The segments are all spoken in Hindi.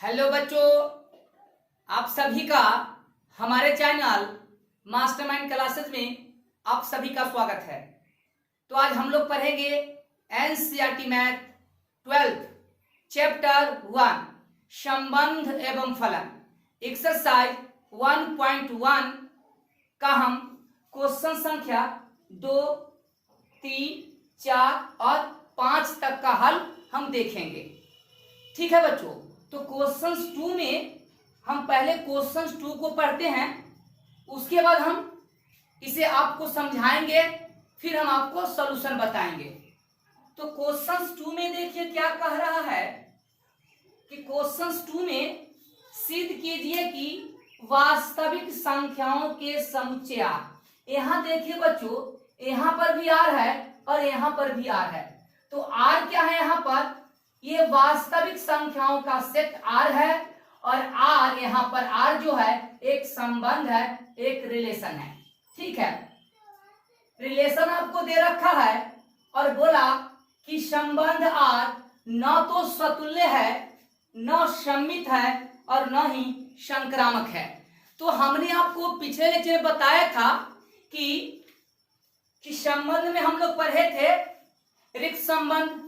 हेलो बच्चों, आप सभी का हमारे चैनल मास्टरमाइंड क्लासेस में आप सभी का स्वागत है। तो आज हम लोग पढ़ेंगे एनसीईआरटी मैथ 12th चैप्टर 1 संबंध एवं फलन एक्सरसाइज 1.1 का हम क्वेश्चन संख्या 2, 3, 4 और 5 तक का हल हम देखेंगे। ठीक है बच्चों, तो क्वेश्चन 2 में हम पहले क्वेश्चन 2 को पढ़ते हैं, उसके बाद हम इसे आपको समझाएंगे, फिर हम आपको सॉल्यूशन बताएंगे। तो क्वेश्चन 2 में देखिए क्या कह रहा है कि क्वेश्चन 2 में सिद्ध कीजिए कि वास्तविक संख्याओं के समुच्चय। यहाँ देखिए बच्चों, यहाँ पर भी आर है और यहाँ पर भी आर है। तो आर क्या है? यहाँ पर ये वास्तविक संख्याओं का सेट आर है और आर यहाँ पर आर जो है एक संबंध है, एक रिलेशन है। ठीक है, रिलेशन आपको दे रखा है और बोला कि संबंध आर न तो स्वतुल्य है, न सममित है और न ही संक्रामक है। तो हमने आपको पिछले लेक्चर में बताया था कि संबंध में हम लोग पढ़े थे रिक्त संबंध,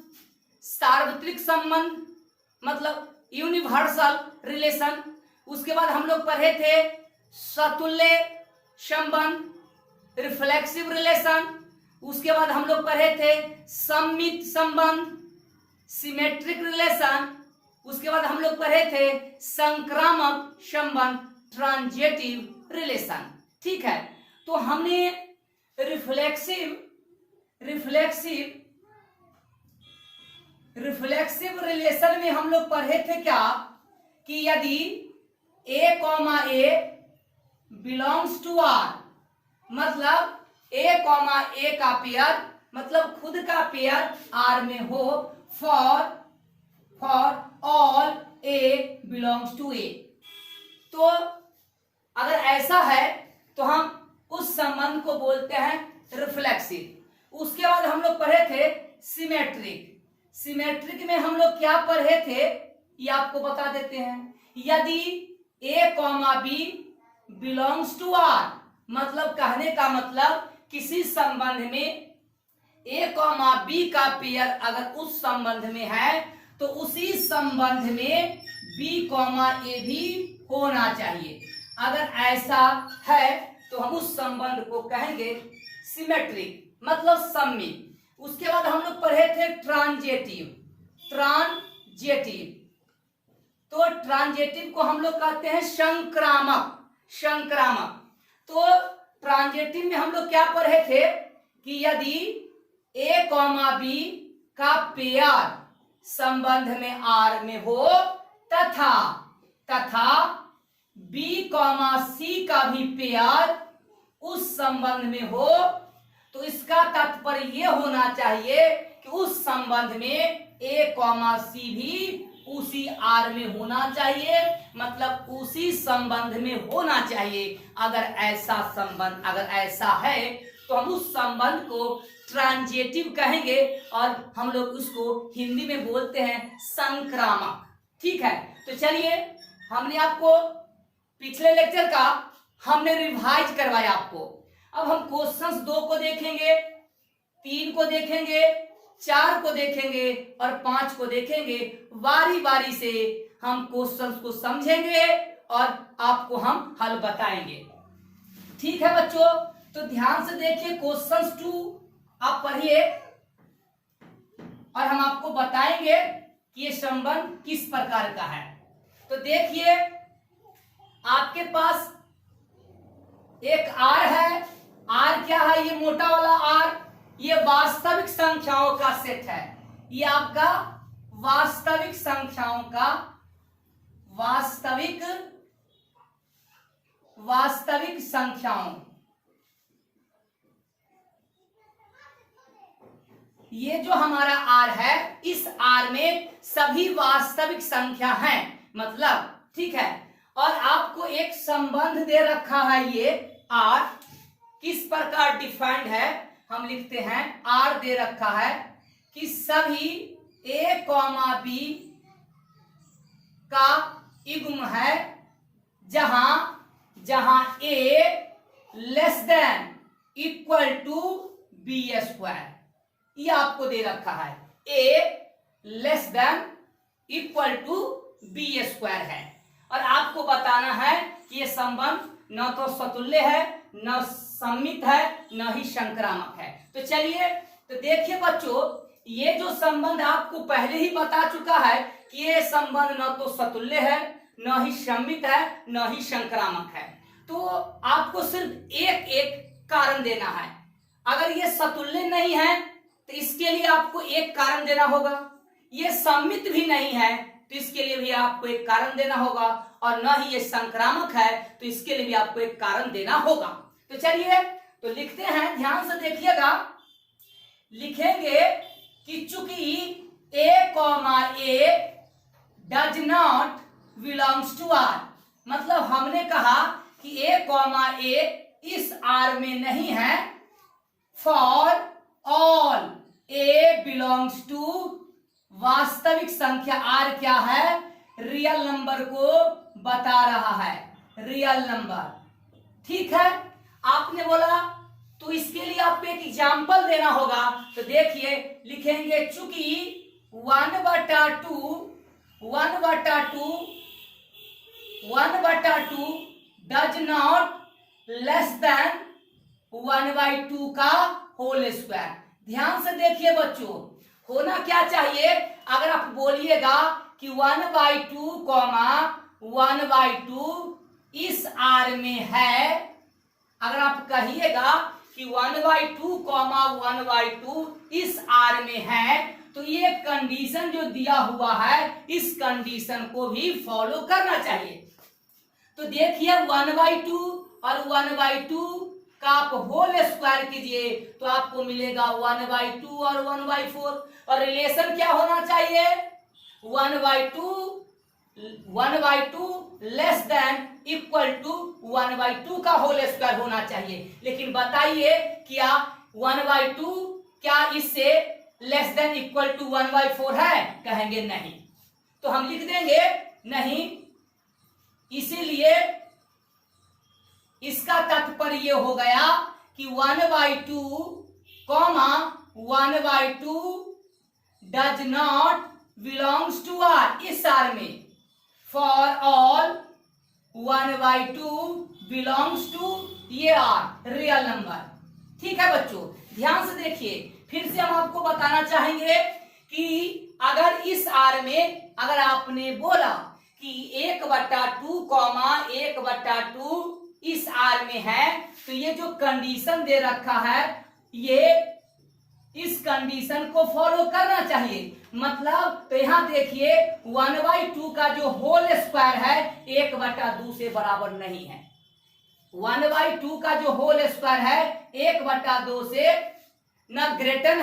सार्वत्रिक संबंध मतलब यूनिवर्सल रिलेशन। उसके बाद हम लोग पढ़े थे स्वतुल्य संबंध, रिफ्लेक्सिव रिलेशन। उसके बाद हम लोग पढ़े थे सममित संबंध, सिमेट्रिक रिलेशन। उसके बाद हम लोग पढ़े थे संक्रामक संबंध, ट्रांजिटिव रिलेशन। ठीक है, तो हमने रिफ्लेक्सिव रिलेशन में हम लोग पढ़े थे क्या कि यदि a, a belongs to r, मतलब a, का पेयर मतलब खुद का पेयर r में हो, for all a belongs to a। तो अगर ऐसा है तो हम उस संबंध को बोलते हैं रिफ्लेक्सिव। उसके बाद हम लोग पढ़े थे सिमेट्रिक में हम लोग क्या पढ़े थे ये आपको बता देते हैं। यदि a, b belongs to r, मतलब कहने का मतलब किसी संबंध में a, b का पेयर अगर उस संबंध में है तो उसी संबंध में b, a भी होना चाहिए। अगर ऐसा है तो हम उस संबंध को कहेंगे सिमेट्रिक मतलब सममित। उसके बाद हम लोग पढ़े थे ट्रांजिटिव। तो ट्रांजिटिव को हम लोग कहते हैं संक्रामक। तो ट्रांजिटिव में हम लोग क्या पढ़े थे कि यदि a, b का पेयर संबंध में r में हो तथा b, c का भी पेयर उस संबंध में हो, तो इसका तात्पर्य यह होना चाहिए कि उस संबंध में a, c भी उसी r में होना चाहिए, मतलब उसी संबंध में होना चाहिए। अगर ऐसा है तो हम उस संबंध को ट्रांजिटिव कहेंगे और हम लोग उसको हिंदी में बोलते हैं संक्रामक। ठीक है, तो चलिए हमने आपको पिछले लेक्चर का हमने रिवाइज करवाया आपको। अब हम क्वेश्चंस 2 को देखेंगे, 3 को देखेंगे, 4 को देखेंगे और 5 को देखेंगे। बारी बारी से हम क्वेश्चंस को समझेंगे और आपको हम हल बताएंगे। ठीक है बच्चों, तो ध्यान से देखिए क्वेश्चंस 2 आप पढ़िए और हम आपको बताएंगे कि ये संबंध किस प्रकार का है। तो देखिए आपके पास एक r है। r क्या है? ये मोटा वाला r, ये वास्तविक संख्याओं का सेट है। ये आपका वास्तविक संख्याओं का वास्तविक संख्याओं, ये जो हमारा r है, इस r में सभी वास्तविक संख्या हैं मतलब। ठीक है, और आपको एक संबंध दे रखा है। ये r किस प्रकार डिफाइंड है हम लिखते हैं। r दे रखा है कि सभी a, b का युग्म है जहां a less than equal to B square. ये आपको दे रखा है a less than equal to B square है, और आपको बताना है कि ये संबंध न तो सतुल्य है, न सम्मित है, न ही संक्रामक है। तो चलिए तो देखिए बच्चों, ये जो संबंध आपको पहले ही बता चुका है कि ये संबंध न तो सतुल्य है, न ही सम्मित है, न ही संक्रामक है। तो आपको सिर्फ एक एक कारण देना है। अगर ये सतुल्य नहीं है तो इसके लिए आपको एक कारण देना होगा, ये सम्मित भी नहीं है तो इसके लिए भी आपको एक कारण देना होगा, और न ही ये संक्रामक है तो इसके लिए भी आपको एक कारण देना होगा। तो चलिए तो लिखते हैं, ध्यान से देखिएगा। लिखेंगे कि चूंकि a does not belongs to R, मतलब हमने कहा कि a इस R में नहीं है। For all a belongs to वास्तविक संख्या R क्या है? रियल नंबर को बता रहा है, रियल नंबर। ठीक है, आपने बोला तो इसके लिए आपको एक एग्जाम्पल देना होगा। तो देखिए लिखेंगे चूंकि 1/2 डज नॉट लेस देन 1/2 का होल स्क्वायर। ध्यान से देखिए बच्चों, होना क्या चाहिए? अगर आप बोलिएगा कि 1/2 1/2 इस R में है, अगर आप कहिएगा कि 1/2 1/2 इस R में है, तो ये कंडीशन जो दिया हुआ है इस कंडीशन को भी फॉलो करना चाहिए। तो देखिए 1/2 और 1/2 का आप होल स्क्वायर कीजिए तो आपको मिलेगा 1/2 और 1/4, और रिलेशन क्या होना चाहिए? 1/2 लेस देन इक्वल टू 1/2 का होल स्क्वायर होना चाहिए। लेकिन बताइए क्या 1/2 क्या इससे लेस देन इक्वल टू 1/4 है? कहेंगे नहीं, तो हम लिख देंगे नहीं। इसीलिए इसका तात्पर्य हो गया कि 1/2 does not belongs to R, इस R में। फॉर ऑल 1/2 बिलोंग्स टू ये R, रियल नंबर। ठीक है बच्चों, ध्यान से देखिए, फिर से हम आपको बताना चाहेंगे कि अगर इस R में अगर आपने बोला कि 1/2 1/2 इस R में है, तो ये जो कंडीशन दे रखा है ये इस कंडीशन को फॉलो करना चाहिए। मतलब तो यहां देखिए 1/2 का जो होल स्क्वायर है 1/2 से बराबर नहीं है। 1/2 का जो होल स्क्वायर है 1/2 से न ग्रेटर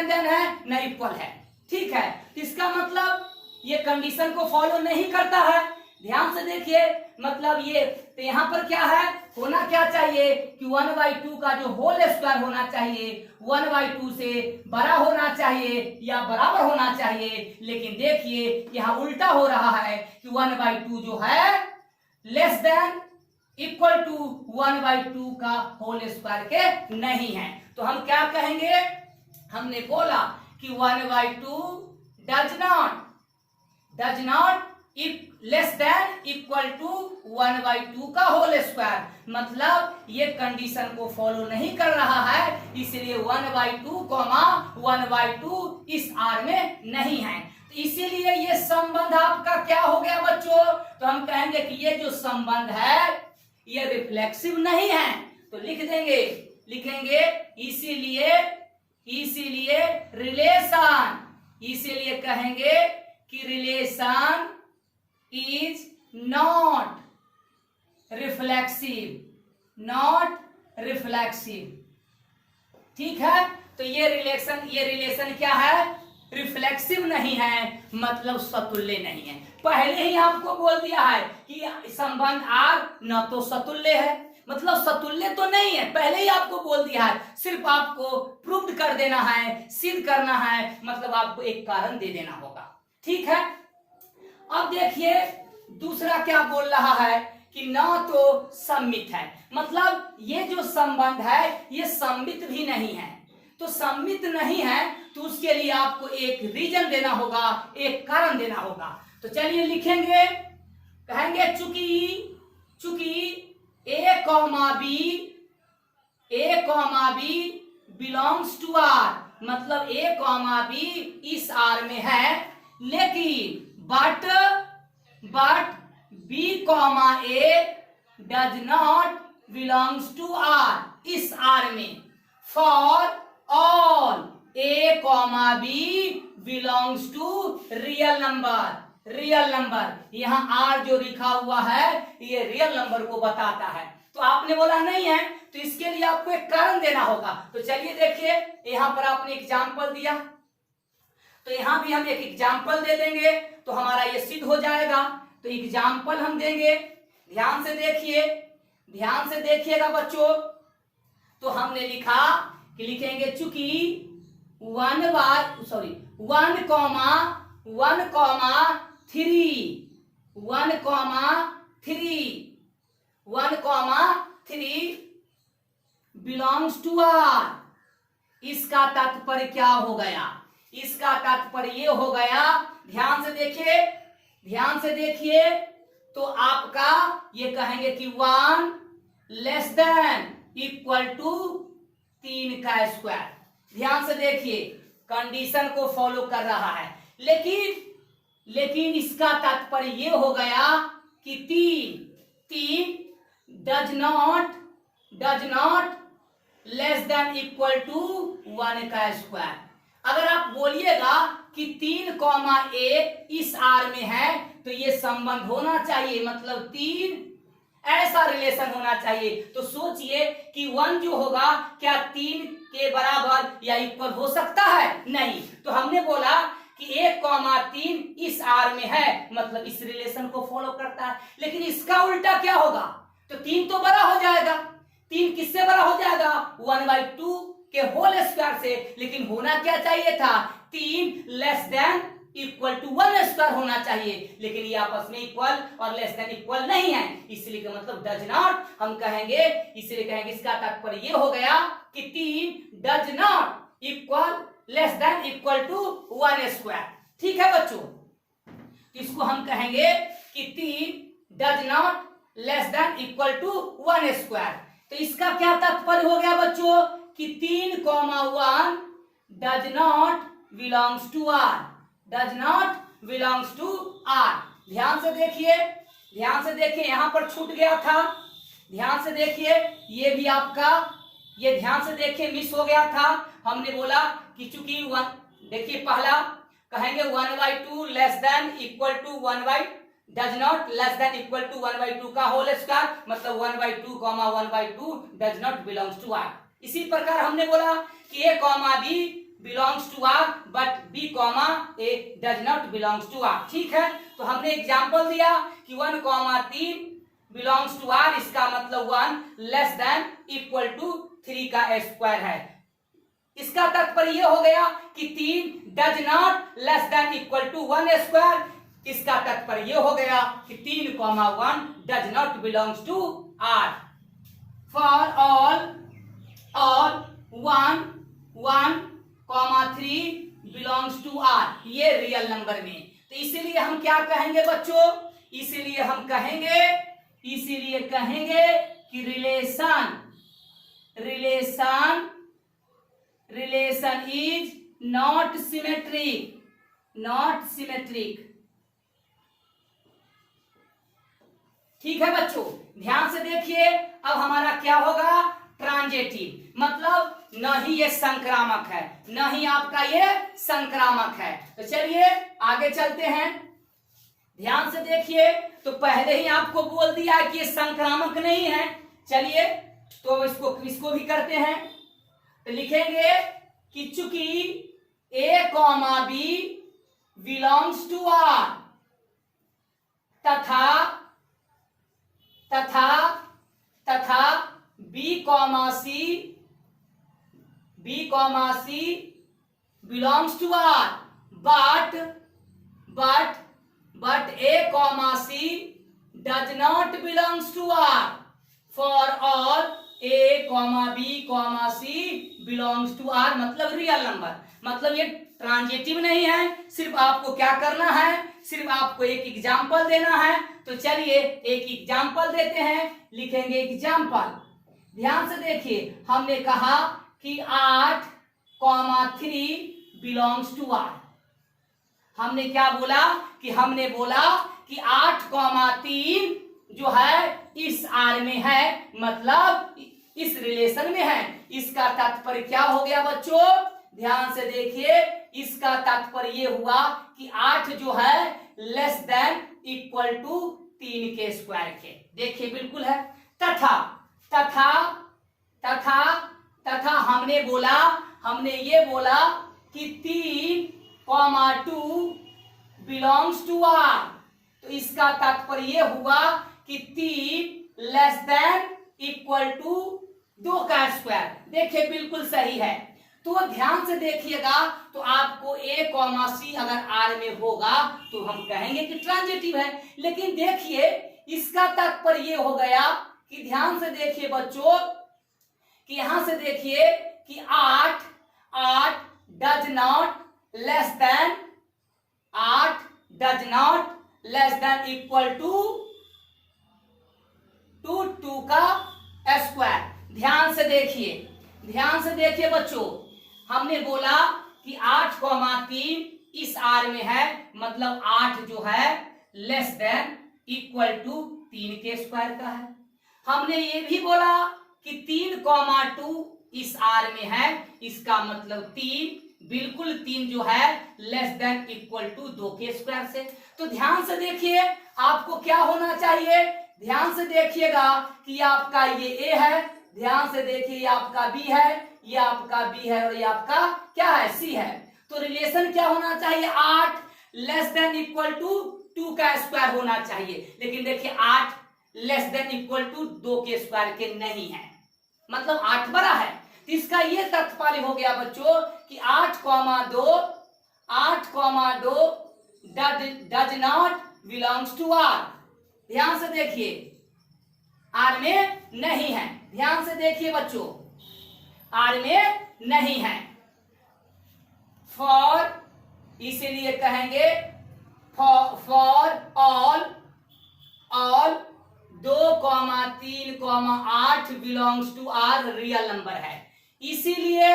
देन है न इक्वल है। ठीक है, इसका मतलब ये कंडीशन को फॉलो नहीं करता है। ध्यान से देखिए, मतलब ये तो यहाँ पर क्या है, होना क्या चाहिए कि 1/2 का जो होल स्क्वायर होना चाहिए 1/2 से बड़ा होना चाहिए या बराबर होना चाहिए। लेकिन देखिए यहाँ उल्टा हो रहा है कि 1/2 जो है लेस देन इक्वल टू 1/2 का होल स्क्वायर के नहीं है। तो हम क्या कहेंगे? हमने बोला कि 1/2 does not less than equal to 1/2 का होल स्क्वायर, मतलब ये कंडीशन को फॉलो नहीं कर रहा है, इसलिए 1/2 1/2 इस R में नहीं है। तो इसीलिए ये संबंध आपका क्या हो गया बच्चों? तो हम कहेंगे कि ये जो संबंध है ये रिफ्लेक्सिव नहीं है। तो लिखेंगे इसीलिए रिलेशन, इसीलिए कहेंगे कि रिलेशन इज नॉट रिफ्लेक्सिव। ठीक है, तो ये रिलेशन क्या है? रिफ्लेक्सिव नहीं है, मतलब सतुल्य नहीं है। पहले ही आपको बोल दिया है कि संबंध R न तो सतुल्य है, मतलब सतुल्य तो नहीं है, पहले ही आपको बोल दिया है। सिर्फ आपको प्रूव कर देना है, सिद्ध करना है, मतलब आपको एक कारण दे देना होगा। ठीक है, अब देखिए दूसरा क्या बोल रहा है कि न तो सम्मित है, मतलब ये जो संबंध है ये सम्मित भी नहीं है। तो सम्मित नहीं है तो उसके लिए आपको एक रीजन देना होगा, एक कारण देना होगा। तो चलिए लिखेंगे, कहेंगे चूंकि A comma B belongs to R, मतलब ए कॉमा बी इस आर में है, लेकिन but B comma A does not belongs to R, इस आर में। For all A comma B belongs to real number, यहाँ आर जो लिखा हुआ है ये रियल नंबर को बताता है। तो आपने बोला नहीं है, तो इसके लिए आपको एक कारण देना होगा। तो चलिए देखिए, यहाँ पर आपने एग्जाम्पल दिया, तो यहाँ भी हम एक एग्जाम्पल दे देंगे तो हमारा ये सिद्ध हो जाएगा। तो एग्जाम्पल हम देंगे, ध्यान से देखिएगा बच्चों। तो हमने लिखा कि लिखेंगे चूंकि 1,3 बिलोंग्स टू आर, इसका तात्पर्य क्या हो गया? इसका तात्पर्य ये हो गया, ध्यान से देखिए तो आपका ये कहेंगे कि 1 लेस देन इक्वल टू 3 का स्क्वायर। ध्यान से देखिए, कंडीशन को फॉलो कर रहा है, लेकिन इसका तात्पर्य ये हो गया कि 3 does not less than equal to 1 का स्क्वायर। अगर आप बोलिएगा कि 3 कॉमा ए इस आर में है तो ये संबंध होना चाहिए, मतलब 3 ऐसा रिलेशन होना चाहिए। तो सोचिए कि 1 जो होगा क्या 3 के बराबर या इक्वल हो सकता है? नहीं। तो हमने बोला कि 1,3 इस आर में है, मतलब इस रिलेशन को फॉलो करता है। लेकिन इसका उल्टा क्या होगा? तो 3 तो बड़ा हो जाएगा, 3 किससे बड़ा हो जाएगा? 1/2 के होल स्क्वायर से। लेकिन होना क्या चाहिए था? 3 less than equal to 1 square होना चाहिए, लेकिन ये आपस में इक्वल और लेस देन इक्वल नहीं है, इसलिए मतलब डज नॉट हम कहेंगे। इसलिए कहेंगे इसका तात्पर्य ये हो गया कि 3 does not equal less than equal to 1 square. ठीक है बच्चों, इसको हम कहेंगे कि 3 does not less than equal to 1 square. तो इसका क्या तात्पर्य हो गया बच्चों कि 3,1 does not belongs to R, ध्यान से देखिए यहां पर छूट गया था। ध्यान से देखिए, ये भी आपका ये ध्यान से देखिए मिस हो गया था। हमने बोला कि चूंकि 1, देखिए पहला कहेंगे 1/2 less than equal to 1 does not less than equal to 1/2 का होल स्क्वायर, मतलब 1/2 1/2 does not belongs to R. इसी प्रकार हमने बोला कि A comma B belongs to R but B comma A does not belongs to R. ठीक है, तो हमने एग्जांपल दिया कि 1,3 बिलोंग्स टू आर, इसका मतलब 1 लेस देन इक्वल टू 3 का स्क्वायर है। इसका तात्पर्य यह हो गया कि 3 does not less than equal to 1 square. इसका तात्पर्य यह हो गया कि 3,1 does not belongs to R. For all 1,3 belongs to R, ये रियल नंबर में। तो इसीलिए हम क्या कहेंगे बच्चों? इसीलिए कहेंगे कि रिलेशन इज नॉट सिमेट्रिक। ठीक है बच्चों, ध्यान से देखिए। अब हमारा क्या होगा? ट्रांजिटिव, मतलब न ही ये संक्रामक है, न ही आपका ये संक्रामक है। तो चलिए आगे चलते हैं। ध्यान से देखिए, तो पहले ही आपको बोल दिया कि ये संक्रामक नहीं है। चलिए तो इसको भी करते हैं। तो लिखेंगे कि चूंकि A comma B belongs to R तथा B comma C belongs to R, but A comma C does not belongs to R. For all A comma B comma C belongs to R मतलब रियल नंबर, मतलब ये ट्रांजिटिव नहीं है। सिर्फ आपको क्या करना है, सिर्फ आपको एक एग्जाम्पल देना है। तो चलिए एक एग्जाम्पल देते हैं, लिखेंगे एग्जाम्पल। ध्यान से देखिए, हमने कहा कि 8,3 बिलोंग्स टू R। हमने क्या बोला कि हमने बोला कि 8,3 जो है इस R में है, मतलब इस रिलेशन में है। इसका तात्पर्य क्या हो गया बच्चों, ध्यान से देखिए, इसका तात्पर्य ये हुआ कि 8 जो है लेस देन इक्वल टू 3 के स्क्वायर के। देखिए बिल्कुल है। तथा तथा तथा तथा हमने बोला, हमने ये बोला कि 3,2 बिलोंग्स टू R। तो इसका तात्पर्य ये हुआ कि 3 लेस देन इक्वल टू 2 का स्क्वायर। देखिए बिल्कुल सही है। तो ध्यान से देखिएगा, तो आपको A कॉमा C अगर R में होगा तो हम कहेंगे कि ट्रांजिटिव है। लेकिन देखिए इसका तात्पर्य ये हो गया कि ध्यान से देखिए बच्चों, कि यहां से देखिए कि 8 does not less than 8 does not less than equal to 2 का स्क्वायर। ध्यान से देखिए बच्चों, हमने बोला कि 8,3 इस R में है, मतलब 8 जो है लेस देन इक्वल टू 3 के स्क्वायर का है। हमने ये भी बोला कि 3,2 इस R में है, इसका मतलब 3 बिल्कुल 3 जो है लेस देन इक्वल टू 2 के स्क्वायर से। तो ध्यान से देखिए, आपको क्या होना चाहिए, ध्यान से देखिएगा कि आपका ये A है, ध्यान से देखिए ये आपका B है, ये आपका B है और ये आपका क्या है, C है। तो रिलेशन क्या होना चाहिए, 8 लेस देन इक्वल टू 2 का स्क्वायर होना चाहिए। लेकिन देखिए 8 लेस देन इक्वल टू 2 के स्क्वायर के नहीं है, मतलब 8 बड़ा है। तो इसका ये तात्पर्य हो गया बच्चों कि 8,2 does not belongs to R। ध्यान से देखिए, R में नहीं है। ध्यान से देखिए बच्चों, R में नहीं है। फॉर, इसीलिए कहेंगे for all 2,3,8 belongs to R real number है। इसीलिए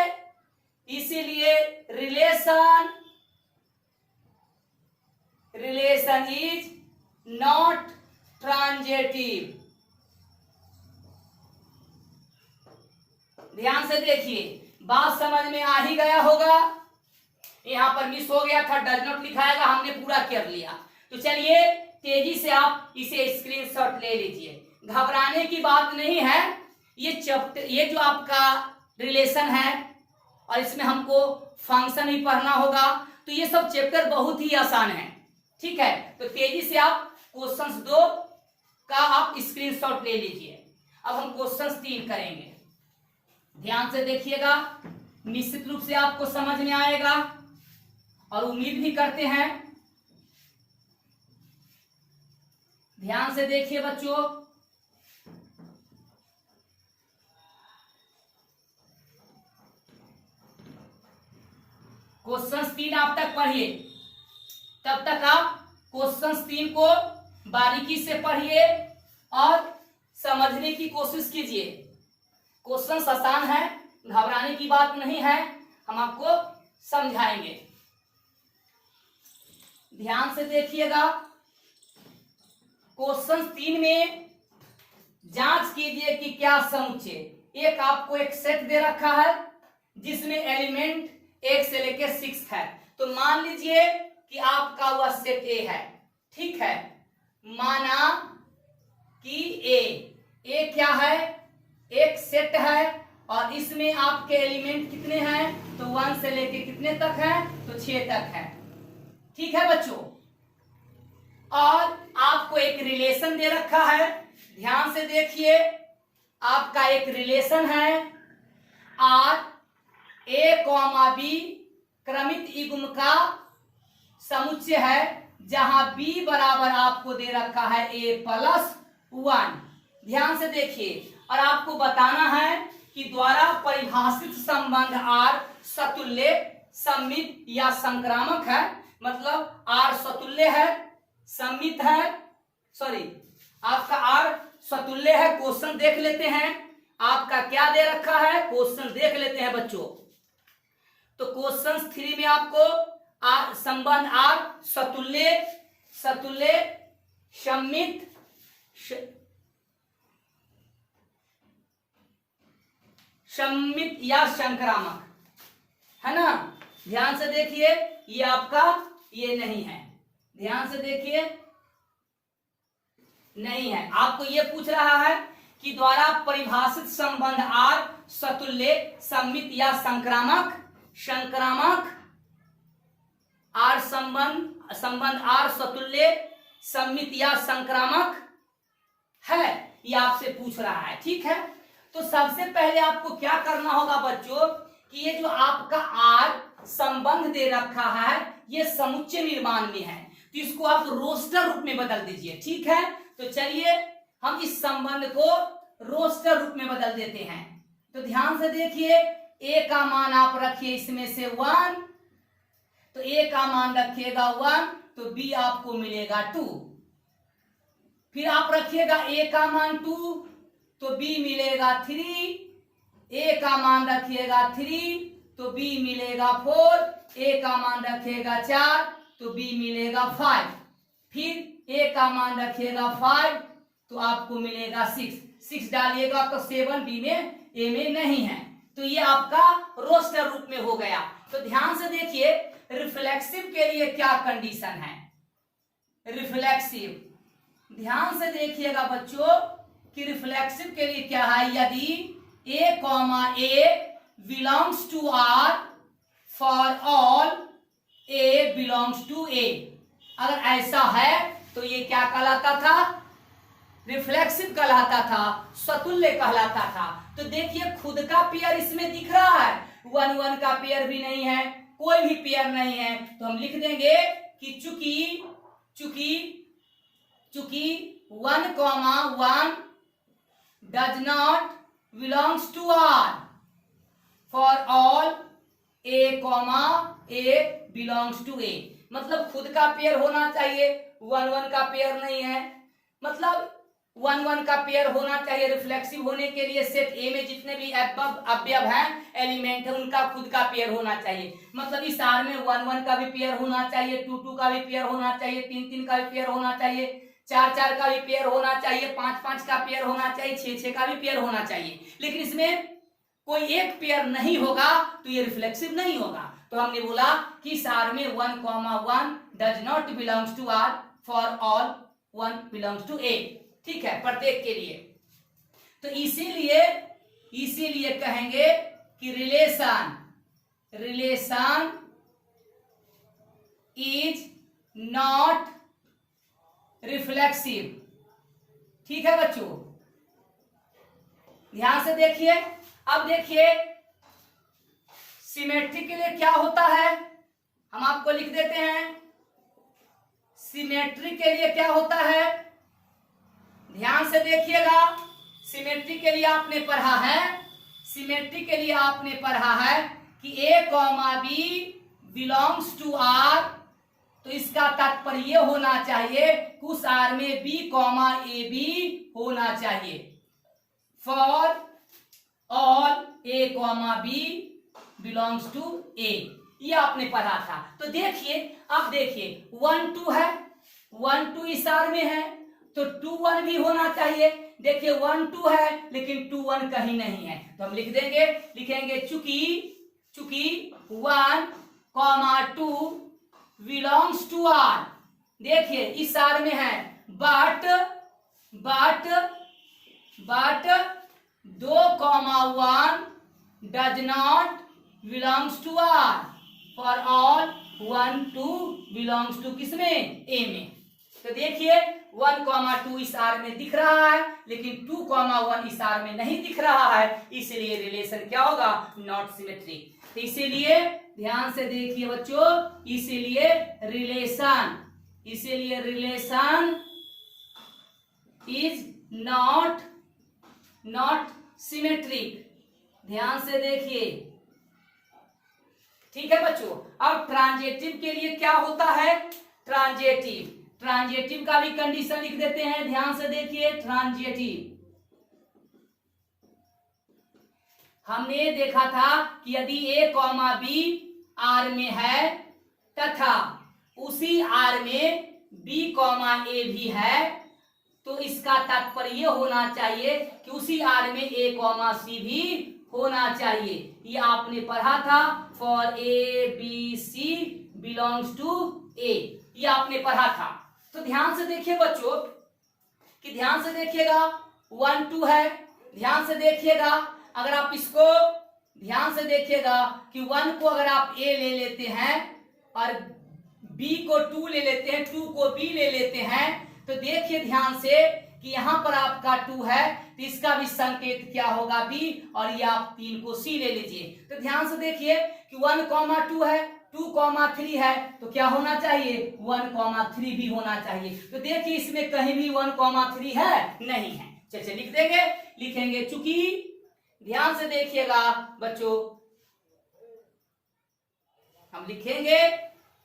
रिलेशन इज नॉट ट्रांजिटिव। ध्यान से देखिए, बात समझ में आ ही गया होगा। यहां पर मिस हो गया था, डज नॉट लिखाएगा, हमने पूरा कर लिया। तो चलिए तेजी से आप इसे स्क्रीनशॉट ले लीजिए, घबराने की बात नहीं है। ये जो आपका रिलेशन है और इसमें हमको फंक्शन भी पढ़ना होगा, तो ये सब चैप्टर बहुत ही आसान है। ठीक है, तो तेजी से आप क्वेश्चंस 2 का आप स्क्रीनशॉट ले लीजिए। अब हम क्वेश्चंस 3 करेंगे। ध्यान से देखिएगा, निश्चित रूप से आपको समझ में आएगा और उम्मीद भी करते हैं। ध्यान से देखिए बच्चों, क्वेश्चन 3 आप तक पढ़िए, तब तक आप क्वेश्चन 3 को बारीकी से पढ़िए और समझने की कोशिश कीजिए। क्वेश्चन आसान है, घबराने की बात नहीं है, हम आपको समझाएंगे। ध्यान से देखिएगा, क्वेश्चन 3 में जांच कीजिए कि क्या समुच्चय। एक आपको एक सेट दे रखा है जिसमें एलिमेंट 1 से लेकर 6 है। तो मान लीजिए कि आपका वह सेट ए है। ठीक है, माना कि ए क्या है, एक सेट है और इसमें आपके एलिमेंट कितने हैं, तो 1 से लेके कितने तक है, तो 6 तक है। ठीक है बच्चों, और आपको एक रिलेशन दे रखा है। ध्यान से देखिए, आपका एक रिलेशन है R A, B क्रमित युग्म का समुच्चय है जहां b बराबर आपको दे रखा है a+1। ध्यान से देखिए, और आपको बताना है कि द्वारा परिभाषित संबंध R सतुल्य, सममित या संक्रामक है। मतलब R सतुल्य है, सममित है, सॉरी आपका R सतुल्य है। क्वेश्चन देख लेते हैं, आपका क्या दे रखा है, क्वेश्चन देख लेते हैं बच्चों। तो क्वेश्चन 3 में आपको संबंध R सतुल्य, सममित, सममित या संक्रामक है ना। ध्यान से देखिए, ये आपका ये नहीं है, ध्यान से देखिए नहीं है। आपको ये पूछ रहा है कि द्वारा परिभाषित संबंध R सतुल्य, सममित या संक्रामक। R संबंध R सतुल्य, सममित या संक्रामक है, ये आपसे पूछ रहा है। ठीक है, तो सबसे पहले आपको क्या करना होगा बच्चों कि ये जो आपका R संबंध दे रखा है ये समुच्चय निर्माण में है, तो इसको आप रोस्टर रूप में बदल दीजिए। ठीक है, तो चलिए हम इस संबंध को रोस्टर रूप में बदल देते हैं। तो ध्यान से देखिए, a का मान आप रखिए इसमें से 1, तो a का मान रखिएगा 1, तो b आपको मिलेगा 2। फिर आप रखिएगा a का मान 2, तो b मिलेगा 3। a का मान रखिएगा 3, तो b मिलेगा 4। a का मान रखिएगा 4, तो b मिलेगा 5। फिर a का मान रखिएगा 5, तो आपको मिलेगा 6 डालिएगा तो 7 b में, a में नहीं है, तो ये आपका रोस्टर रूप में हो गया। तो ध्यान से देखिए, रिफ्लेक्सिव के लिए क्या कंडीशन है, रिफ्लेक्सिव ध्यान से देखिएगा बच्चों कि रिफ्लेक्सिव के लिए क्या है, यदि a, belongs to R for all a belongs to a, अगर ऐसा है तो ये क्या कहलाता था, रिफ्लेक्सिव कहलाता था, सतुल्य कहलाता था। तो देखिए खुद का पेयर इसमें दिख रहा है, 1 1 का पेयर भी नहीं है, कोई भी पेयर नहीं है, तो हम लिख देंगे कि चूंकि 1, 1 does not belongs to R for all a, a belongs to a, मतलब खुद का पेयर होना चाहिए, 1 1 का पेयर नहीं है, मतलब 1 1 का पेयर होना चाहिए। रिफ्लेक्सिव होने के लिए सेट ए में जितने भी अवयव हैं, एलिमेंट है, उनका खुद का पेयर होना चाहिए। मतलब इस आर में 1 1 का भी पेयर होना चाहिए, 2 2 का भी पेयर होना चाहिए, 3 3 का भी पेयर होना चाहिए, 4 4 का भी पेयर होना चाहिए, 5 5 का पेयर होना चाहिए, 6 6 का भी पेयर होना चाहिए। लेकिन इसमें कोई एक पेयर नहीं होगा तो ये रिफ्लेक्सिव नहीं होगा। तो हमने बोला कि इस आर में 1 1 does not belongs to R for all 1 belongs to A. ठीक है, प्रत्येक के लिए। तो इसीलिए कहेंगे कि रिलेशन इज नॉट रिफ्लेक्सिव। ठीक है बच्चों, ध्यान से देखिए। अब देखिए सिमेट्री के लिए क्या होता है, हम आपको लिख देते हैं। सिमेट्री के लिए क्या होता है, ध्यान से देखिएगा। सिमेट्री के लिए आपने पढ़ा है, सिमेट्री के लिए आपने पढ़ा है कि a, b belongs to r, तो इसका तात्पर्य होना चाहिए कि उस r में b, a b होना चाहिए। For all a, b belongs to a, ये आपने पढ़ा था। तो देखिए, अब देखिए 1 2 है, 1 2 इस r में है, तो 2 1 भी होना चाहिए। देखिए 1 2 है लेकिन 2 1 कहीं नहीं है, तो हम लिखेंगे चूंकि 1, 2 बिलोंग्स टू r। देखिए इस r में है, but 2, 1 does not belongs to r for all 1 2 belongs to किसमें, a में। तो देखिए 1, 2 इस आर में दिख रहा है, लेकिन 2, 1 इस आर में नहीं दिख रहा है, इसलिए रिलेशन क्या होगा, नॉट सिमेट्रिक। तो इसीलिए ध्यान से देखिए बच्चों, इसीलिए रिलेशन इसीलिए रिलेशन इज नॉट सिमेट्रिक। ध्यान से देखिए, ठीक है बच्चों। अब ट्रांजेटिव के लिए क्या होता है? ट्रांजेटिव का भी कंडीशन लिख देते हैं। ध्यान से देखिए, ट्रांजेटिव हमने देखा था कि यदि ए कॉमा बी आर में है तथा उसी आर में बी कॉमा ए भी है, तो इसका तात्पर्य होना चाहिए कि उसी आर में ए कॉमा सी भी होना चाहिए। ये आपने पढ़ा था, for A B C belongs to A, ये आपने पढ़ा था। तो ध्यान से देखिए बच्चों, कि ध्यान से देखिएगा 1 2 है। ध्यान से देखिएगा, अगर आप इसको ध्यान से देखिएगा कि 1 को अगर आप ए ले लेते हैं और बी को 2 ले लेते हैं, 2 को बी ले लेते हैं, तो देखिए ध्यान से कि यहां पर आपका 2 है, तो इसका भी संकेत क्या होगा? बी, और ये आप 3 को सी ले लीजिए। तो ध्यान से देखिए कि 1,2 है, 2,3 है, तो क्या होना चाहिए? 1,3 भी होना चाहिए। तो देखिए इसमें कहीं भी 1,3 है नहीं है। चलिए लिख देंगे, लिखेंगे चूंकि, ध्यान से देखिएगा बच्चों, हम लिखेंगे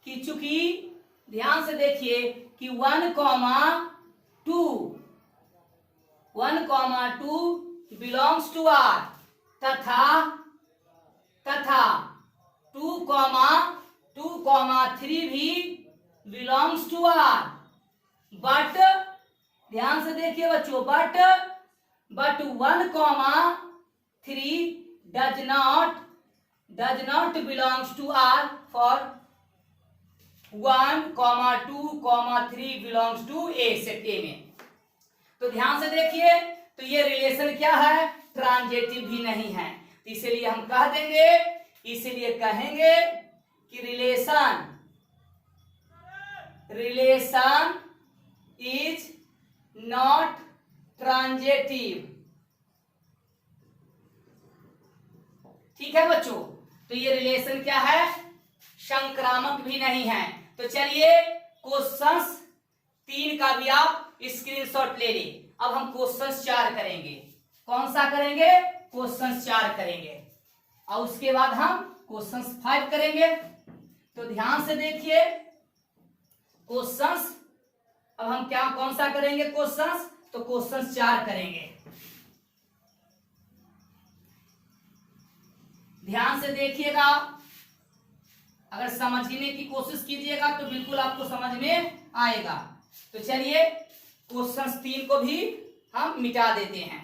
कि चूंकि, ध्यान से देखिए कि 1,2 बिलोंग्स टू आर तथा 2,3 भी बिलोंग्स टू आर, बट ध्यान से देखिए बच्चों, but 1,3 does not belongs to R for 1,2,3 belongs to A, set A में। तो ध्यान से देखिए, तो ये रिलेशन क्या है? ट्रांजेटिव भी नहीं है। तो इसीलिए हम कह देंगे, इसीलिए कहेंगे कि रिलेशन इज नॉट ट्रांजेटिव। ठीक है बच्चों, तो ये रिलेशन क्या है? संक्रामक भी नहीं है। तो चलिए क्वेश्चंस 3 का भी आप स्क्रीनशॉट ले लें। अब हम क्वेश्चंस 4 करेंगे। कौन सा करेंगे? क्वेश्चंस 4 करेंगे, और उसके बाद हम क्वेश्चंस 5 करेंगे। तो ध्यान से देखिए क्वेश्चंस, अब हम क्या कौन सा करेंगे क्वेश्चंस? तो क्वेश्चंस 4 करेंगे। ध्यान से देखिएगा, अगर समझने की कोशिश कीजिएगा तो बिल्कुल आपको समझ में आएगा। तो चलिए क्वेश्चन 3 को भी हम मिटा देते हैं।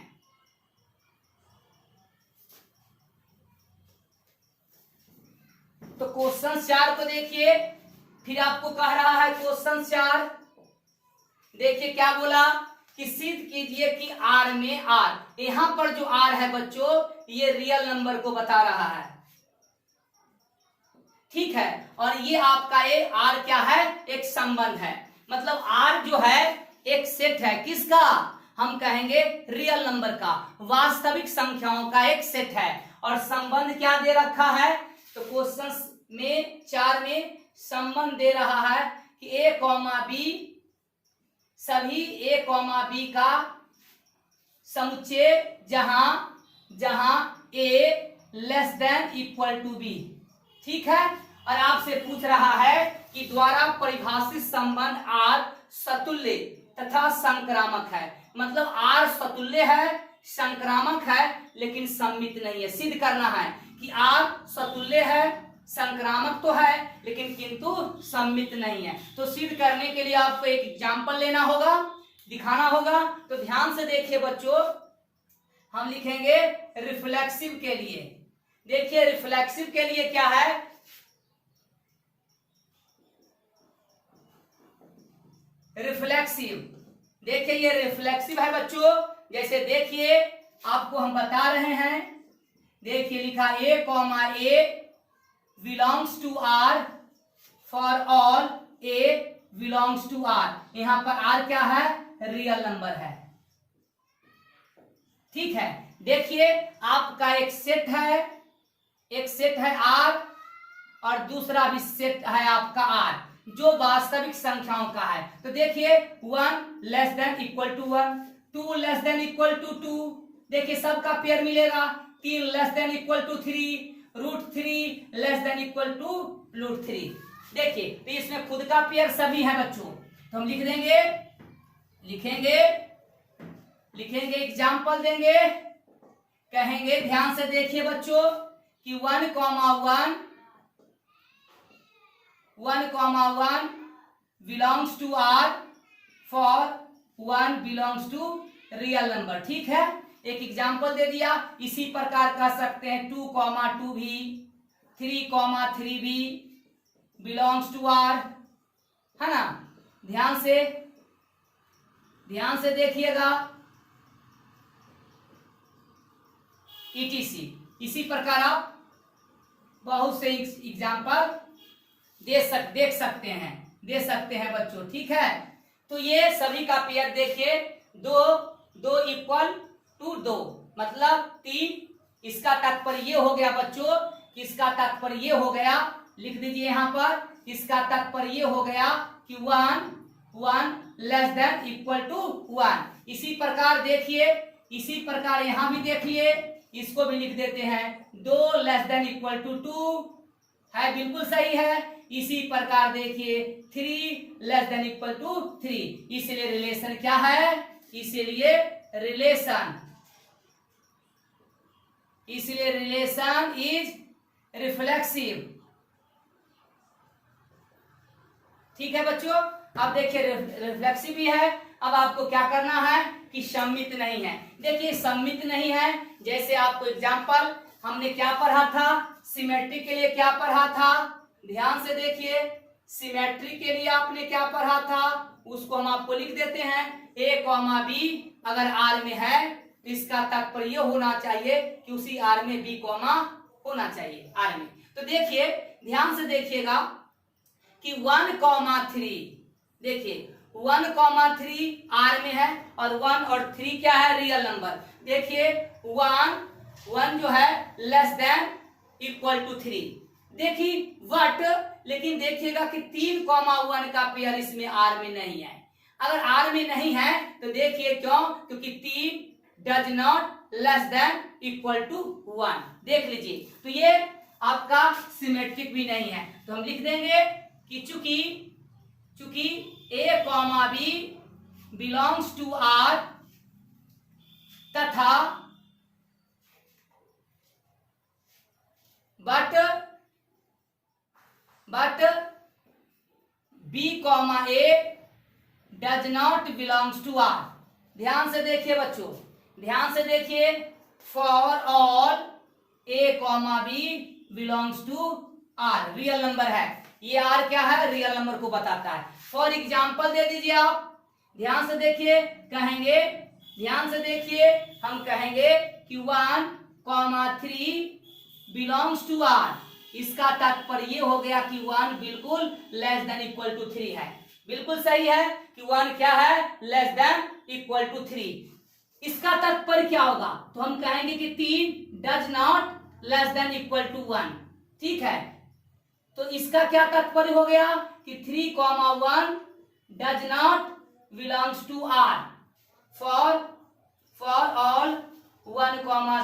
तो क्वेश्चन 4 को देखिए, फिर आपको कह रहा है क्वेश्चन 4, देखिए क्या बोला कि सिद्ध कीजिए कि आर में आर, यहां पर जो आर है बच्चों, ये रियल नंबर को बता रहा है। ठीक है, और ये आपका ये आर क्या है? एक संबंध है। मतलब आर जो है एक सेट है, किसका? हम कहेंगे रियल नंबर का, वास्तविक संख्याओं का एक सेट है। और संबंध क्या दे रखा है? तो क्वेश्चन में 4 में संबंध दे रहा है कि ए कॉमा बी, सभी ए कॉमा बी का समुच्चय जहां A less than equal to B. ठीक है, और आपसे पूछ रहा है कि द्वारा परिभाषित संबंध आर सतुल्य तथा संक्रामक है। मतलब आर सतुल्य है, संक्रामक है, लेकिन सम्मित नहीं है। सिद्ध करना है कि आर सतुल्य है, संक्रामक तो है, लेकिन किंतु सम्मित नहीं है। तो सिद्ध करने के लिए आपको एक एग्जाम्पल लेना होगा, दिखाना होगा। तो ध्यान से देखिए बच्चों, हम लिखेंगे रिफ्लेक्सिव के लिए। देखिए रिफ्लेक्सिव के लिए क्या है? रिफ्लेक्सिव, देखिए ये रिफ्लेक्सिव है बच्चों। जैसे देखिए आपको हम बता रहे हैं, देखिए लिखा A comma A belongs to R for all A belongs to R. यहां पर आर क्या है? रियल नंबर है। ठीक है, देखिए आपका एक सेट है आर, और दूसरा भी सेट है आपका आर। जो वास्तविक संख्याओं का है। तो देखिए 1 less than equal to 1, 2 less than equal to 2, देखिए सबका पेयर मिलेगा। 3 less than equal to 3, √3 less than equal to √3। देखिए तो इसमें खुद का पेयर सभी है बच्चों। तो हम लिख देंगे, लिखेंगे एग्जाम्पल देंगे, कहेंगे ध्यान से देखिए बच्चों कि 1, 1 belongs to R for 1 belongs to real number. ठीक है, एक एग्जाम्पल दे दिया। इसी प्रकार कह सकते हैं 2, 2 भी, 3, 3 भी बिलोंग्स टू R, है ना। ध्यान से देखिएगा, ETC। इसी प्रकार आप बहुत से एग्जाम्पल देख सकते हैं बच्चों। ठीक है, तो ये सभी का पेयर देखिए 2 इक्वल टू 2 मतलब 3। इसका तात्पर्य ये हो गया बच्चों, इसका तात्पर्य ये हो गया, लिख दीजिए यहाँ पर, इसका तात्पर्य ये हो गया कि 1 लेस देन इक्वल टू 1। इसी प्रकार देखिए, इसी प्रकार यहाँ भी देखिए, इसको भी लिख देते हैं 2 लेस देन इक्वल टू 2 है, बिल्कुल सही है। इसी प्रकार देखिए 3 लेस देन इक्वल टू 3। इसलिए रिलेशन क्या है, इसलिए रिलेशन इज रिफ्लेक्सिव। ठीक है बच्चों, अब देखिए रिफ्लेक्सिव भी है। अब आपको क्या करना है कि सम्मित नहीं है। देखिए सम्मित नहीं है, जैसे आपको एग्जांपल हमने क्या पढ़ा था, सिमेट्री के लिए क्या पढ़ा था, ध्यान से देखिए। सिमेट्री के लिए आपने क्या पढ़ा था, उसको हम आपको लिख देते हैं। A, B अगर R में है तो इसका तात्पर्य होना चाहिए कि उसी R में B, होना चाहिए R में। तो देखिए ध्यान से देखिएगा कि 1, 3, देखिए 1, 3 R में है और 1 और 3 क्या है, रियल नंबर। देखिए 1 जो है लेस देन इक्वल टू 3। देखिए बट लेकिन देखिएगा कि 3, 1 का पेयर इसमें R में नहीं है। अगर R में नहीं है तो देखिए क्यों, क्योंकि 3 does not less than equal to 1। देख लीजिए, तो ये आपका सिमेट्रिक भी नहीं है। तो हम लिख देंगे कि चूंकि A, B belongs to R तथा but B, A does not belongs to R। ध्यान से देखिए बच्चों, ध्यान से देखिए, for all A, B belongs to R, real number है। ये R क्या है, रियल नंबर को बताता है। फॉर एग्जाम्पल दे दीजिए आप, ध्यान से देखिए, कहेंगे, ध्यान से देखिए, हम कहेंगे कि 1, 3 बिलोंग्स टू R। इसका तात्पर्य ये हो गया कि 1 बिल्कुल लेस देन इक्वल टू 3 है। बिल्कुल सही है कि 1 क्या है, लेस देन इक्वल टू 3। इसका तात्पर्य क्या होगा, तो हम कहेंगे कि 3 does not less than equal to 1। ठीक है, तो इसका क्या तात्पर्य हो गया कि 3, 1 does not belongs to R for all 1,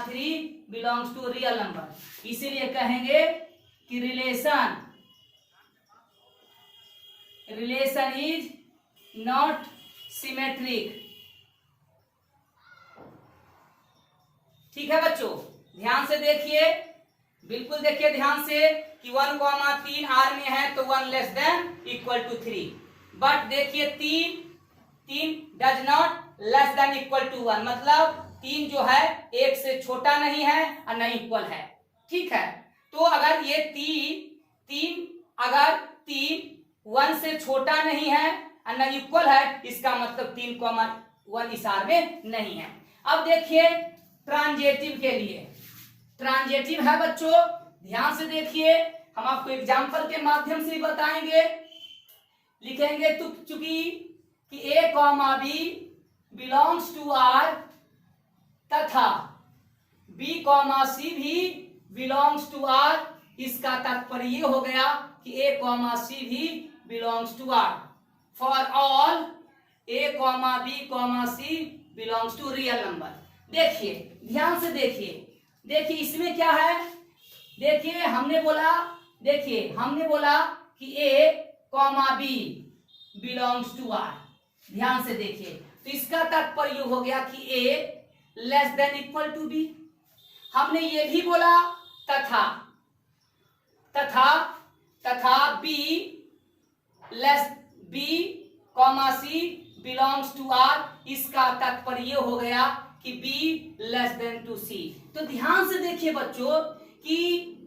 3 belongs to real number. इसीलिए कहेंगे कि रिलेशन इज नॉट सिमेट्रिक। ठीक है बच्चों, ध्यान से देखिए, बिल्कुल देखिए ध्यान से कि 1, 3 R में है तो 1 less than equal to 3। But देखिए 3 does not less than equal to 1 मतलब 3 जो है 1 से छोटा नहीं है और नहीं इक्वल है। ठीक है, तो अगर ये 3 अगर 3 1 से छोटा नहीं है और न इक्वल है, इसका मतलब 3, 1 इस R में नहीं है। अब देखिए ट्रांजेटिव के लिए, ट्रांजेटिव है बच्चों, ध्यान से देखिए, हम आपको एग्जाम्पल के माध्यम से बताएंगे। लिखेंगे तो चूंकि कि A, B belongs to R तथा B, C भी बिलोंग्स टू R। इसका तात्पर्य ये हो गया कि A, C भी belongs to R, for all A comma B comma C belongs to real number. देखिए ध्यान से देखिए इसमें क्या है, देखिए हमने बोला कि A comma B belongs to R. ध्यान से देखिए, तो इसका तात्पर्य हो गया कि A less than equal to B. हमने ये भी बोला तथा B less B comma C belongs to R. इसका तात्पर्य हो गया कि B less than to C. तो ध्यान से देखिए बच्चों कि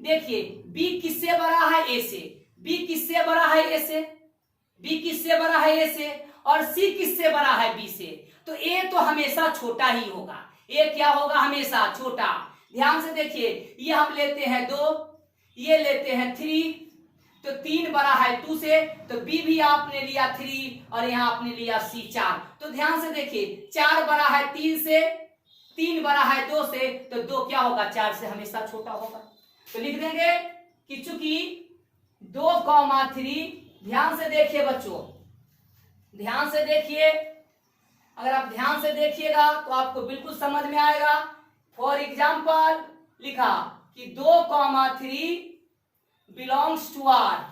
देखिए बी किससे बड़ा है ए से, बी किससे बड़ा है ए से, बी किससे बड़ा है ए से, और सी किससे बड़ा है बी से। तो ए तो हमेशा छोटा ही होगा, ए क्या होगा, हमेशा छोटा। ध्यान से देखिए, ये हम लेते हैं 2, ये लेते हैं 3, तो 3 बड़ा है 2 से, तो बी भी आपने लिया 3 और यहाँ आपने लिया सी 4। तो ध्यान से देखिए 4 बड़ा है 3 से, 3 बड़ा है 2 से, तो 2 क्या होगा, 4 से हमेशा छोटा होगा। तो लिख देंगे कि चूंकि 2,3, ध्यान से देखिए बच्चों, ध्यान से देखिए, अगर आप ध्यान से देखिएगा तो आपको बिल्कुल समझ में आएगा। फॉर एग्जाम्पल लिखा कि 2,3 बिलोंग्स टू आर।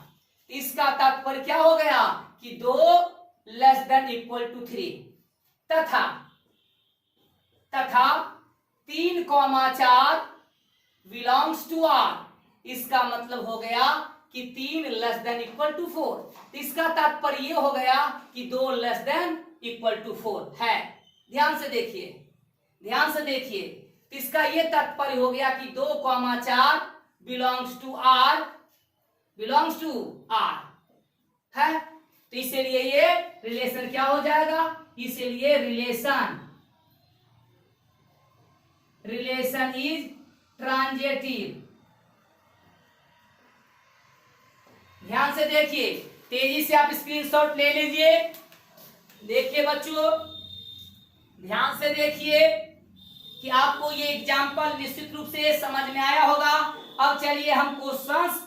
इसका तात्पर्य क्या हो गया कि 2 लेस देन इक्वल टू 3। तथा 3,4 बिलोंग्स टू आर। इसका मतलब हो गया कि 3 लेस देन इक्वल टू 4। इसका तात्पर्य ये हो गया कि 2 लेस देन इक्वल टू 4 है। ध्यान से देखिए, इसका ये तात्पर्य हो गया कि 2,4 बिलोंग्स टू आर है। तो इसीलिए ये रिलेशन क्या हो जाएगा, इसीलिए रिलेशन इज ट्रांजिटिव। ध्यान से देखिए, तेजी से आप स्क्रीनशॉट ले लीजिए। देखिए बच्चों, ध्यान से देखिए कि आपको ये एग्जाम्पल निश्चित रूप से समझ में आया होगा। अब चलिए हम क्वेश्चंस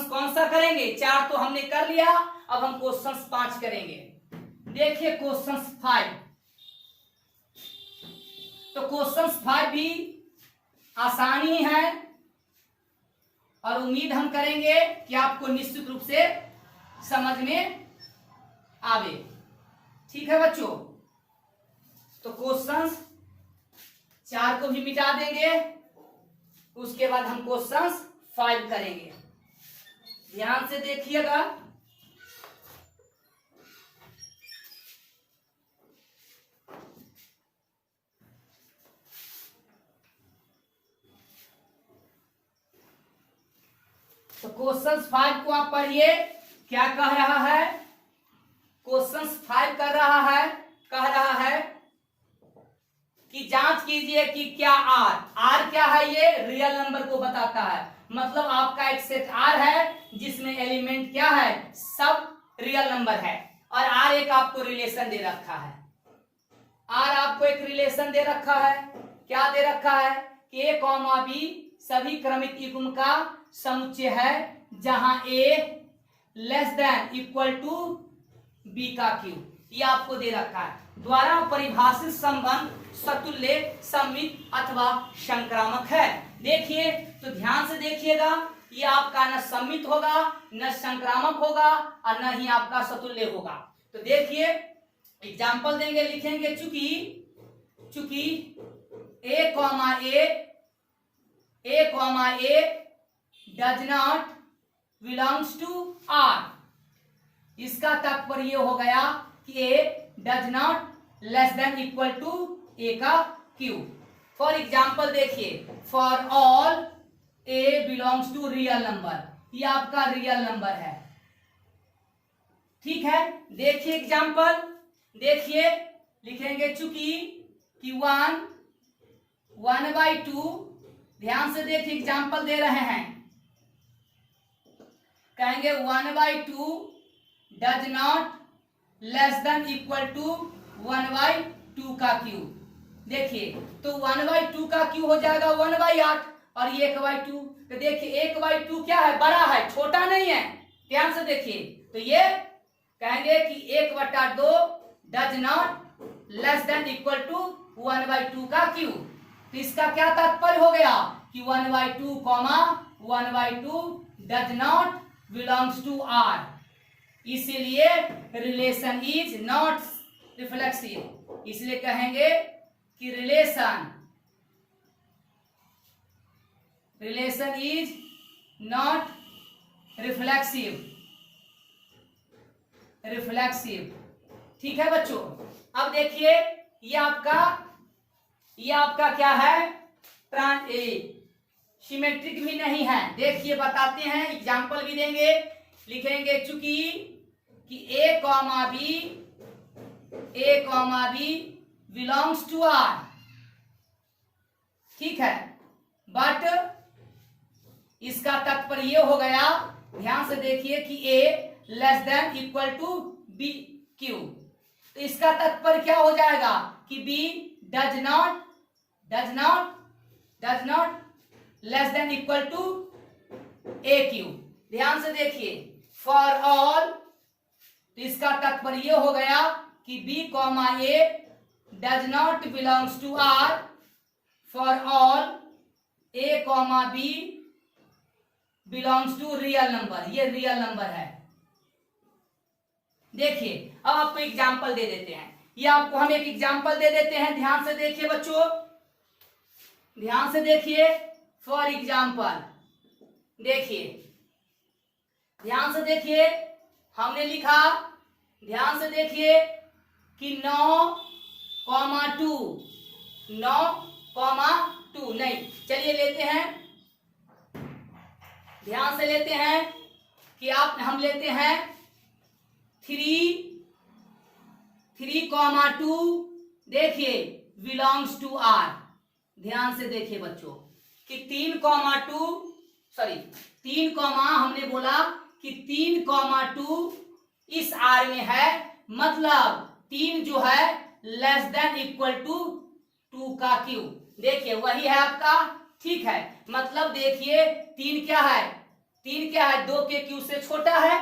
कौन सा करेंगे, 4 तो हमने कर लिया, अब हम क्वेश्चंस 5 करेंगे। देखिए क्वेश्चंस 5, तो क्वेश्चंस 5 भी आसानी है और उम्मीद हम करेंगे कि आपको निश्चित रूप से समझ में आवे। ठीक है बच्चों, तो क्वेश्चंस 4 को भी मिटा देंगे, उसके बाद हम क्वेश्चंस 5 करेंगे। ध्यान से देखिएगा, तो क्वेश्चंस 5 को आप पढ़िए। क्या कह रहा है, क्वेश्चंस 5 कह रहा है कि जांच कीजिए कि क्या आर क्या है, ये रियल नंबर को बताता है। मतलब आपका एक सेट आर है जिसमें एलिमेंट क्या है, सब रियल नंबर है, और आर एक आपको रिलेशन दे रखा है। आर आपको एक रिलेशन दे रखा है, क्या दे रखा है कि ए कॉमा बी सभी क्रमिक युग्म का समुच्चय है जहां A less than equal to B का क्यूब। ये आपको दे रखा है। द्वारा परिभाषित संबंध सतुल्य, सममित अथवा संक्रामक है। देखिए, तो ध्यान से देखिएगा, ये आपका न सममित होगा, न संक्रामक होगा, और न ही आपका सतुल्य होगा। तो देखिए एग्जाम्पल देंगे, लिखेंगे चूंकि A comma A does not belongs to R. इसका तात्पर्य हो गया कि A does not less than equal to A का क्यूब। फॉर एग्जाम्पल देखिए, for all A belongs to real number, ये आपका रियल नंबर है। ठीक है, देखिए एग्जाम्पल, देखिए लिखेंगे चूंकि 1/2, ध्यान से देखिए एग्जाम्पल दे रहे हैं, कहेंगे 1/2 does not less than equal to 1/2 का क्यूब। देखिए, तो 1/2 का क्यूब हो जाएगा 1/8, और ये 1/2। तो देखिए 1/2 क्या है, बड़ा है, छोटा नहीं है। ध्यान से देखिए, तो ये कहेंगे कि 1/2 does not less than equal to 1/2 का क्यूब। तो इसका क्या तात्पर्य हो गया कि 1/2 1/2 does not belongs to R, इसीलिए रिलेशन इज नॉट रिफ्लेक्सिव। इसलिए कहेंगे कि रिलेशन इज नॉट रिफ्लेक्सिव। ठीक है बच्चों। अब देखिए ये आपका क्या है, सिमेट्रिक भी नहीं है। देखिए बताते हैं, एग्जाम्पल भी देंगे, लिखेंगे चूंकि कि A comma B belongs to R, ठीक है, बट इसका तात्पर्य ये हो गया, ध्यान से देखिए कि A less than equal to B cube. तो इसका तात्पर्य क्या हो जाएगा कि B does not less than equal to A cube. ध्यान से देखिए, फॉर ऑल, तो इसका तात्पर्य ये हो गया कि B comma A does not belongs to R for all A comma B belongs to real number. ये रियल नंबर है। देखिए अब आपको एग्जाम्पल दे देते हैं, ये आपको हम एक एग्जाम्पल दे देते हैं। ध्यान से देखिए बच्चों, ध्यान से देखिए। फॉर एग्जाम्पल देखिए, ध्यान से देखिए, हमने लिखा, ध्यान से देखिए कि 9,2 नहीं, चलिए लेते हैं, ध्यान से लेते हैं कि हम लेते हैं 3,2 देखिए बिलोंग्स टू आर। ध्यान से देखिए बच्चों कि 3, हमने बोला कि 3,2 इस आर में है, मतलब 3 जो है लेस देन इक्वल टू 2 का क्यूब। देखिए वही है आपका, ठीक है, मतलब देखिए 3 क्या है, 2 के क्यूब से छोटा है,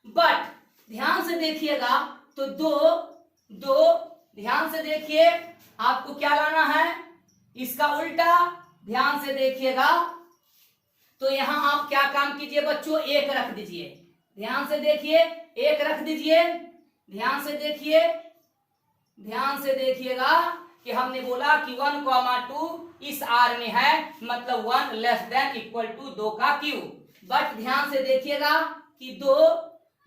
बट ध्यान से देखिएगा तो 2 ध्यान से देखिए, आपको क्या लाना है, इसका उल्टा। ध्यान से देखिएगा तो यहां आप क्या काम कीजिए बच्चों, 1 रख दीजिए। ध्यान से देखिए, 1 रख दीजिए। ध्यान से देखिएगा कि हमने बोला कि 1,2 इस आर में है, मतलब 1 लेस देन इक्वल टू 2 का क्यूब। बट ध्यान से देखिएगा कि 2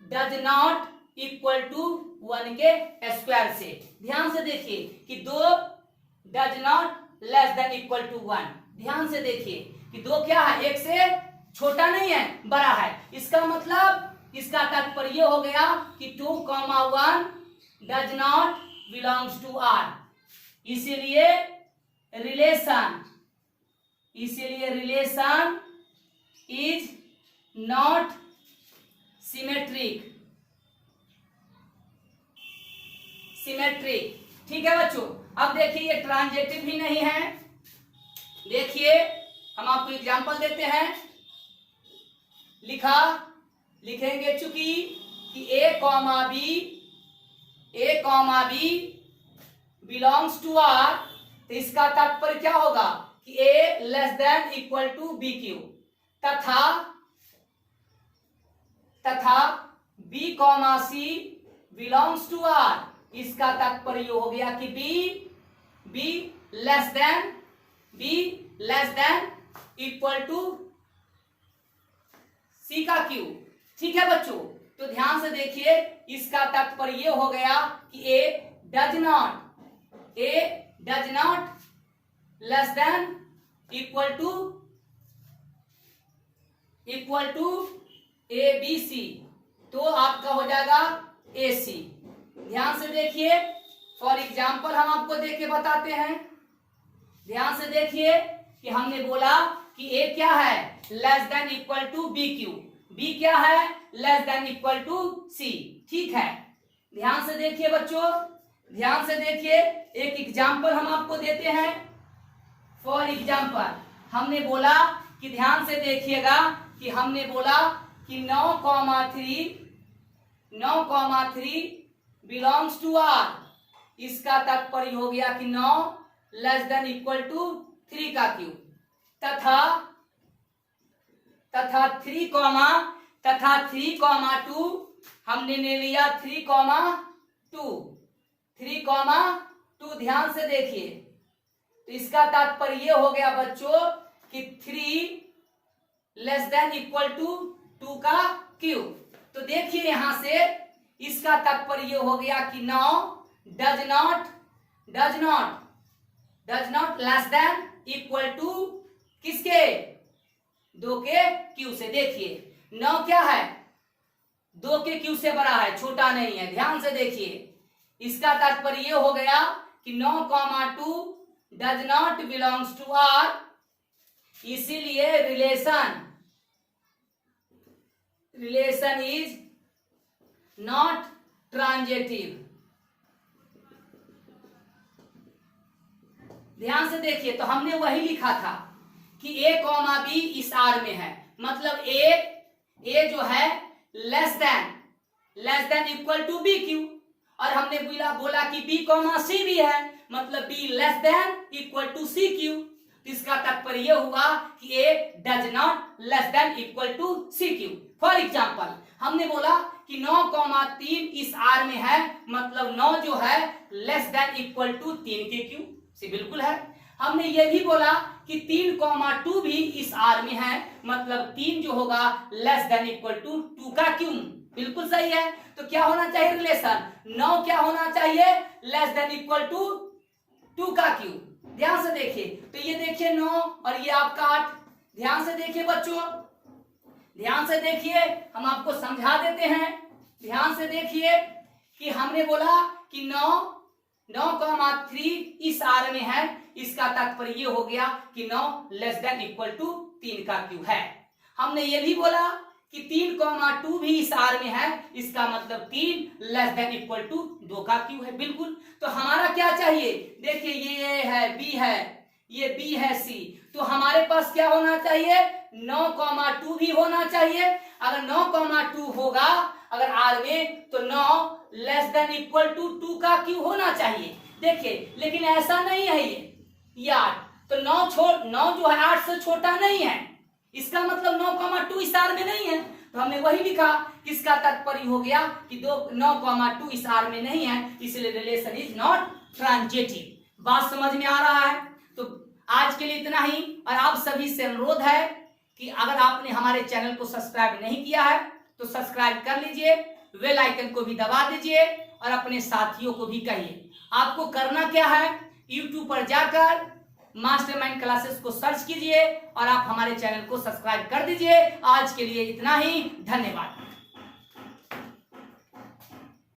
डज नॉट इक्वल टू 1 के स्क्वायर से। ध्यान से देखिए कि 2 does not less than equal to 1। ध्यान से देखिए कि 2 क्या है, 1 से छोटा नहीं है, बड़ा है। इसका मतलब, इसका तात्पर्य हो गया कि 2,1 does not belongs to R, इसीलिए रिलेशन इज नॉट सिमेट्रिक। ठीक है बच्चों। अब देखिए ये ट्रांजेक्टिव भी नहीं है। देखिए हम आपको एग्जांपल देते हैं, लिखेंगे चूंकि कि A comma B belongs to R, तो इसका तात्पर्य क्या होगा कि A less than equal to B cube, तथा B comma C belongs to R, इसका तात्पर्य हो गया कि B less than equal to C का क्यू। ठीक है बच्चों, तो ध्यान से देखिए, इसका तात्पर्य हो गया कि A does not less than equal to A B C, तो आपका हो जाएगा ए सी। ध्यान से देखिए, फॉर एग्जाम्पल हम आपको देख के बताते हैं। ध्यान से देखिए कि हमने बोला कि ए क्या है, less than equal to B Q, बी क्या है, less than equal to C. ठीक है, ध्यान से देखिए बच्चों, ध्यान से देखिए, एक एग्जाम्पल हम आपको देते हैं। फॉर एग्जाम्पल हमने बोला कि ध्यान से देखिएगा कि हमने बोला कि 9,3 9,3 बिलोंग्स टू आर। इसका तात्पर्य हो गया कि 9 लेस देन इक्वल टू 3 का क्यूब तथा 3,2 हमने ले लिया 3,2 ध्यान से देखिए। तो इसका तात्पर्य ये हो गया बच्चों कि 3 लेस देन इक्वल टू 2 का क्यूब। तो देखिए यहां से इसका तात्पर्य हो गया कि 9 does not less than equal to किसके? 2 के क्यू से। देखिए 9 क्या है? 2 के क्यू से बड़ा है, छोटा नहीं है। ध्यान से देखिए, इसका तात्पर्य ये हो गया कि 9,2 does not belongs to R, इसीलिए रिलेशन इज नॉट ट्रांजिटिव। ध्यान से देखिए, तो हमने वही लिखा था कि a, b इस आर में है, मतलब a जो है less than equal to B Q, और हमने बोला कि b, c भी है, मतलब b less than equal to C Q. इसका तात्पर्य यह हुआ कि a does not less than equal to C Q. For example हमने बोला कि 9,3 इस आर में है, मतलब 9 जो है लेस देन इक्वल टू 3 के क्यू से बिल्कुल है। हमने ये भी बोला कि 3,2 भी इस आर में है, मतलब 3 जो होगा लेस देन इक्वल टू 2 का क्यू, बिल्कुल सही है। तो क्या होना चाहिए रिलेशन? 9 क्या होना चाहिए? लेस देन इक्वल टू 2 का क्यू। ध्यान से देखिए, तो ये देखिए 9 और ये आपका 8। ध्यान से देखिए बच्चों, ध्यान से देखिए, हम आपको समझा देते हैं। ध्यान से देखिए कि हमने बोला कि 9,3 इस आर में है, इसका तात्पर्य ये हो गया कि 9 लेस देन इक्वल टू 3 का क्यू है। हमने ये भी बोला कि 3,2 भी इस आर में है, इसका मतलब 3 लेस देन इक्वल टू 2 का क्यू है, बिल्कुल। तो हमारा क्या चाहिए? देखिए ये है बी है, ये बी है सी, तो हमारे पास क्या होना चाहिए? 9,2 भी होना चाहिए। अगर 9,2 होगा अगर आर में, तो 9 लेस देन इक्वल टू 2 का क्यू होना चाहिए। देखिए लेकिन ऐसा नहीं है, ये 8, तो 9 जो है 8 से छोटा नहीं है, इसका मतलब 9,2 इस आर में नहीं है। तो हमने वही लिखा, किसका तात्पर्य हो गया कि 9,2 इस आर में नहीं है, इसलिए रिलेशन इज नॉट ट्रांजिटिव। बात समझ में आ रहा है? तो आज के लिए इतना ही, और आप सभी से अनुरोध है कि अगर आपने हमारे चैनल को सब्सक्राइब नहीं किया है तो सब्सक्राइब कर लीजिए, बेल आइकन को भी दबा दीजिए और अपने साथियों को भी कहिए। आपको करना क्या है? YouTube पर जाकर मास्टरमाइंड क्लासेस को सर्च कीजिए और आप हमारे चैनल को सब्सक्राइब कर दीजिए। आज के लिए इतना ही, धन्यवाद।